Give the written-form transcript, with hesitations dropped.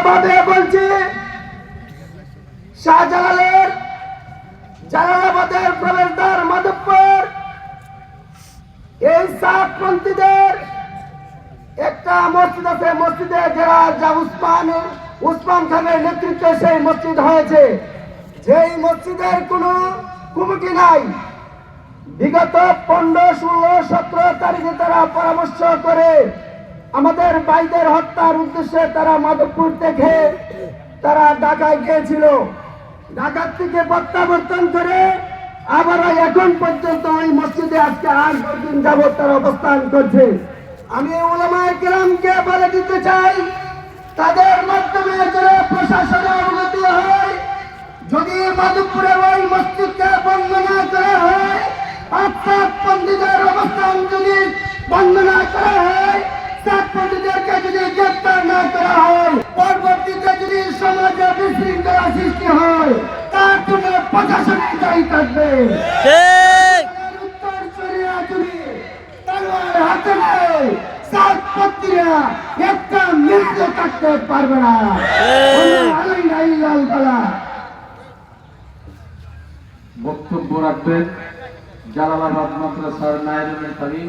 ভাবে বলছি, শাহজালালের জালালাবাদের প্রবেশদ্বার মাধবপুর, এই সাতপন্থীদের একটা মসজিদ আছে। মসজিদে যারা উসমান খানের নেতৃত্বে সেই মসজিদ হয়েছে, যেই মসজিদের কোনো কমিটি নাই। বিগত 15, 16, 17 তারিখে তারা পরামর্শ করে আমাদের ভাইদের হত্যার উদ্দেশ্যে তারা মাধবপুর থেকে তারা ঢাকায় গিয়েছিল। ঢাকার থেকে প্রত্যাবর্তন করে আবারও এখন পর্যন্ত ওই মসজিদে আজকে 8 দিন যাবৎ তারা অবস্থান করছে। আমি উলামায়ে কেরামকে বলে দিতে চাই, তাদের মাধ্যমে যারা প্রশাসনে অবগত হয়, যদি মাধবপুরের ওই মসজিদকে বন্ধ না করা হয়, সাতপন্থীদের অবস্থান যদি বন্ধ না করা হয়, সাতপন্থীদেরকে যদি গ্রেপ্তার না করা হয়, পরবর্তীতে যদি সমাজে বিশৃঙ্খলা সৃষ্টি হয়, তার জন্য প্রশাসনের দায়ী থাকবে। উত্তর কোরিয়া যদি তলোয়ার হাতে নেয়, সাতপন্থীরা একটা মিনিটও থাকতে পারবে না। বক্তব্য রাখবেন জালালাবাদ মাদ্রাসার নায়েবে মুফতি